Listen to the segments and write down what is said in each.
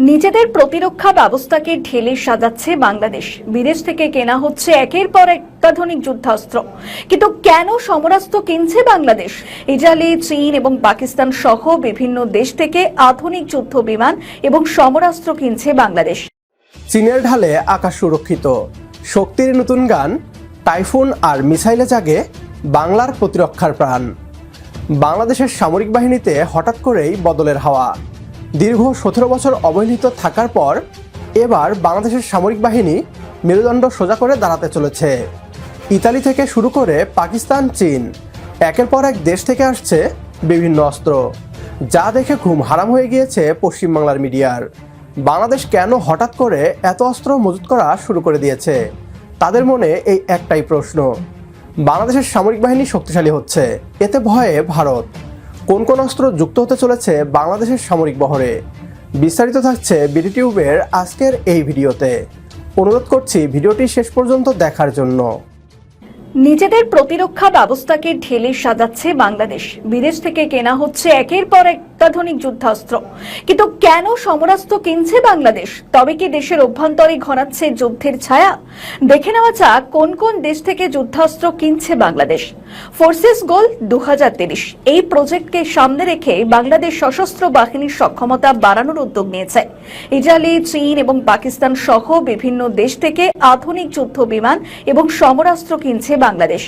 নিজেদের প্রতিরক্ষা ব্যবস্থাকে ঢেলে সাজাচ্ছে বাংলাদেশ। বিদেশ থেকে কেনা হচ্ছে একের পর এক অত্যাধুনিক যুদ্ধাস্ত্র। কিন্তু কেন সমরাস্ত্র কিনছে বাংলাদেশ? ইটালি, চীন এবং পাকিস্তান সহ বিভিন্ন দেশ থেকে আধুনিক যুদ্ধ বিমান এবং সমরাস্ত্র কিনছে বাংলাদেশ। চীনের ঢালে আকাশ সুরক্ষিত, শক্তির নতুন গান, টাইফুন আর মিসাইলে জাগে বাংলার প্রতিরক্ষার প্রাণ। বাংলাদেশের সামরিক বাহিনীতে হঠাৎ করেই বদলের হাওয়া। দীর্ঘ 17 বছর অবহেলিত থাকার পর এবার বাংলাদেশের সামরিক বাহিনী মেরুদণ্ড সোজা করে দাঁড়াতে চলেছে। ইতালি থেকে শুরু করে পাকিস্তান, চীন, একের পর এক দেশ থেকে আসছে বিভিন্ন অস্ত্র, যা দেখে ঘুম হারাম হয়ে গিয়েছে পশ্চিমবাংলার মিডিয়ার। বাংলাদেশ কেন হঠাৎ করে এত অস্ত্র মজুত করা শুরু করে দিয়েছে? তাদের মনে এই একটাই প্রশ্ন। বাংলাদেশের সামরিক বাহিনী শক্তিশালী হচ্ছে, এতে ভয়ে ভারত। কোন কোন অস্ত্র যুক্ত হতে চলেছে বাংলাদেশের সামরিক বহরে? বিস্তারিত থাকছে বিডিটিউবের আজকের এই ভিডিওতে। অনুরোধ করছি ভিডিওটি শেষ পর্যন্ত দেখার জন্য। নিজেদের প্রতিরক্ষা ব্যবস্থাকে ঢেলে সাজাচ্ছে বাংলাদেশ। বিদেশ থেকে কেনা হচ্ছে একের পর এক অত্যাধুনিক যুদ্ধাস্ত্র। কিন্তু কেন সমরাস্ত্র কিনছে বাংলাদেশ? তবে কি দেশের অভ্যন্তরে ঘনাচ্ছে যুদ্ধের ছায়া? দেখে নেওয়া যাক কোন কোন দেশ থেকে যুদ্ধাস্ত্র কিনছে বাংলাদেশ। ফোর্সেস গোল 2030 এই প্রজেক্টকে সামনে রেখে বাংলাদেশ সশস্ত্র বাহিনীর সক্ষমতা বাড়ানোর উদ্যোগ নিয়েছে। ইটালি, চীন এবং পাকিস্তান সহ বিভিন্ন দেশ থেকে আধুনিক যুদ্ধ বিমান এবং সমরাস্ত্র কিনছে বাংলাদেশ।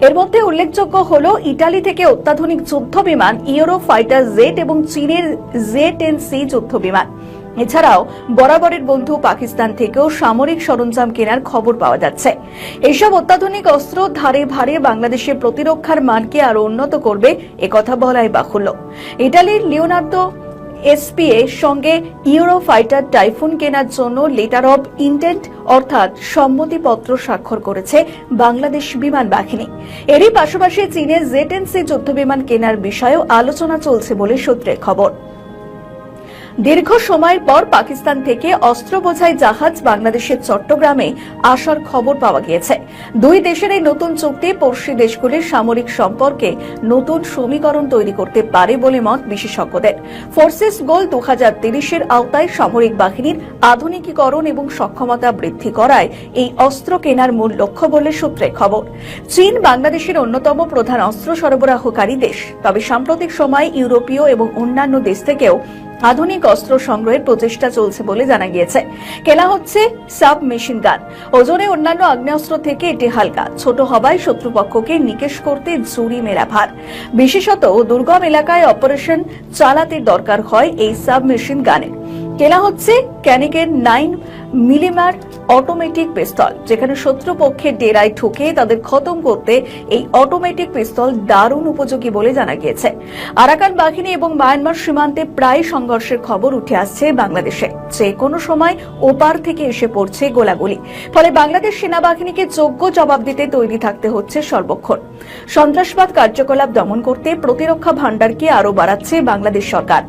এর মধ্যে উল্লেখযোগ্য হলো ইটালি থেকে অত্যাধুনিক যুদ্ধ বিমান ইউরো ফাইটার জেট এবং চীনের Z-10C যুদ্ধ বিমান। এছাড়াও বরাবরের বন্ধু পাকিস্তান থেকেও সামরিক সরঞ্জাম কেনার খবর পাওয়া যাচ্ছে। এইসব অত্যাধুনিক অস্ত্র ধারে ভারে বাংলাদেশের প্রতিরক্ষার মানকে আরো উন্নত করবে, একথা বলাই বাহুল্য। ইটালির লিওনার্দো এসপিএ সঙ্গে ইউরো ফাইটার টাইফুন কেনার জন্য লেটার অব ইন্টেন্ট অর্থাৎ সম্মতিপত্র স্বাক্ষর করেছে বাংলাদেশ বিমান বাহিনী। এরই পাশাপাশি চীনের Z-10C যুদ্ধবিমান কেনার বিষয়েও আলোচনা চলছে বলে সূত্রের খবর। দীর্ঘ সময়ের পর পাকিস্তান থেকে অস্ত্র বোঝাই জাহাজ বাংলাদেশের চট্টগ্রামে আসার খবর পাওয়া গিয়েছে। দুই দেশের এই নতুন চুক্তি পড়শি দেশগুলির সামরিক সম্পর্কে নতুন সমীকরণ তৈরি করতে পারে বলে মত বিশেষজ্ঞদের। ফোর্সেস গোল 2030 আওতায় সামরিক বাহিনীর আধুনিকীকরণ এবং সক্ষমতা বৃদ্ধি করায় এই অস্ত্র কেনার মূল লক্ষ্য বলে সূত্রের খবর। চীন বাংলাদেশের অন্যতম প্রধান অস্ত্র সরবরাহকারী দেশ, তবে সাম্প্রতিক সময়ে ইউরোপীয় এবং অন্যান্য দেশ থেকেও আধুনিক অস্ত্র সংগ্রহের প্রচেষ্টা চলছে বলে জানা গিয়েছে। কেনা হচ্ছে সাব মেশিন গান। ওজনে অন্যান্য আগ্নেয়াস্ত্র থেকে এটি হালকা, ছোট হওয়ায় শত্রুপক্ষকে নিকেশ করতে জুড়ি মেরা ভার। বিশেষত দুর্গম এলাকায় অপারেশন চালাতে দরকার হয় এই সাব মেশিন গানের। কেনা হচ্ছে ক্যানিকের 9mm অটোমেটিক পিস্তল, যেখানে শত্রুপক্ষের ডেরায় ঠুকে তাদের খতম করতে এই অটোমেটিক পিস্তল দারুণ উপযোগী বলে জানা গিয়েছে। আরাকান বাহিনী এবং মায়ানমার সীমান্তে প্রায় সংঘর্ষের খবর উঠে আসছে বাংলাদেশে। যে কোনো সময় ওপার থেকে এসে পড়ছে গোলাগুলি, ফলে বাংলাদেশ সেনাবাহিনীকে যোগ্য জবাব দিতে তৈরি থাকতে হচ্ছে সর্বক্ষণ। সন্ত্রাসবাদ কার্যকলাপ দমন করতে প্রতিরক্ষা ভাণ্ডারকে আরও বাড়াচ্ছে বাংলাদেশ সরকার।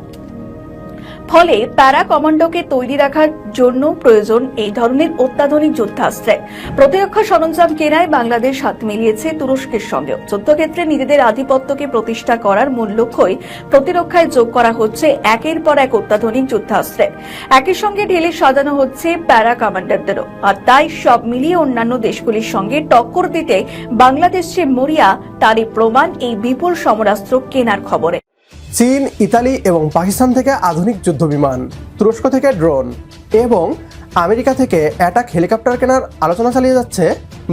ফলে প্যারা কমান্ডোকে তৈরি রাখার জন্য প্রয়োজন এই ধরনের অত্যাধুনিক যুদ্ধাস্ত্রের। প্রতিরক্ষা সরঞ্জাম কেনায় বাংলাদেশ হাত মিলিয়েছে তুরস্কের সঙ্গেও। যুদ্ধক্ষেত্রে নিজেদের আধিপত্যকে প্রতিষ্ঠা করার মূল লক্ষ্যই প্রতিরক্ষায় যোগ করা হচ্ছে একের পর এক অত্যাধুনিক যুদ্ধাস্ত্রের। একই সঙ্গে ঢেলে সাজানো হচ্ছে প্যারা কমান্ডারদেরও। আর তাই সব মিলিয়ে অন্যান্য দেশগুলির সঙ্গে টক্কর দিতে বাংলাদেশ যে মরিয়া, তারই প্রমাণ এই বিপুল সমরাস্ত্র কেনার খবরে। চীন, ইতালি এবং পাকিস্তান থেকে আধুনিক যুদ্ধবিমান, তুরস্ক থেকে ড্রোন এবং আমেরিকা থেকে অ্যাটাক হেলিকপ্টার কেনার আলোচনা চালিয়ে যাচ্ছে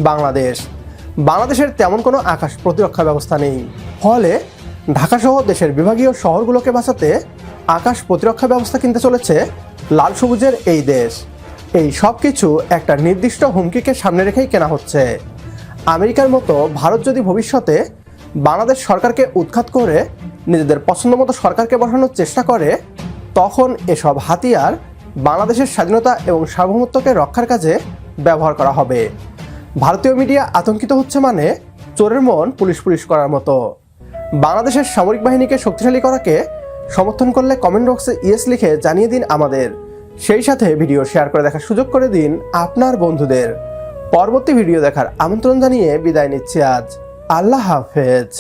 বাংলাদেশ। বাংলাদেশের তেমন কোনো আকাশ প্রতিরক্ষা ব্যবস্থা নেই, ফলে ঢাকাসহ দেশের বিভাগীয় শহরগুলোকে বাঁচাতে আকাশ প্রতিরক্ষা ব্যবস্থা কিনতে চলেছে লাল সবুজের এই দেশ। এই সব কিছু একটা নির্দিষ্ট হুমকিকে সামনে রেখেই কেনা হচ্ছে। আমেরিকার মতো ভারত যদি ভবিষ্যতে বাংলাদেশ সরকারকে উৎখাত করে নিজেদের পছন্দ মতো সরকারকে বসানোর চেষ্টা করে, তখন এসব হাতিয়ার বাংলাদেশের স্বাধীনতা এবং সার্বভৌমত্বকে রক্ষার কাজে ব্যবহার করা হবে। ভারতীয় মিডিয়া আতঙ্কিত হচ্ছে মানে চোরের মন পুলিশ পুলিশ করার মতো। বাংলাদেশের সামরিক বাহিনীকে শক্তিশালী করাকে সমর্থন করলে কমেন্ট বক্সে ইয়েস লিখে জানিয়ে দিন আমাদের। সেই সাথে ভিডিও শেয়ার করে দেখার সুযোগ করে দিন আপনার বন্ধুদের। পরবর্তী ভিডিও দেখার আমন্ত্রণ জানিয়ে বিদায় নিচ্ছি আজ। আল্লাহ হাফেজ।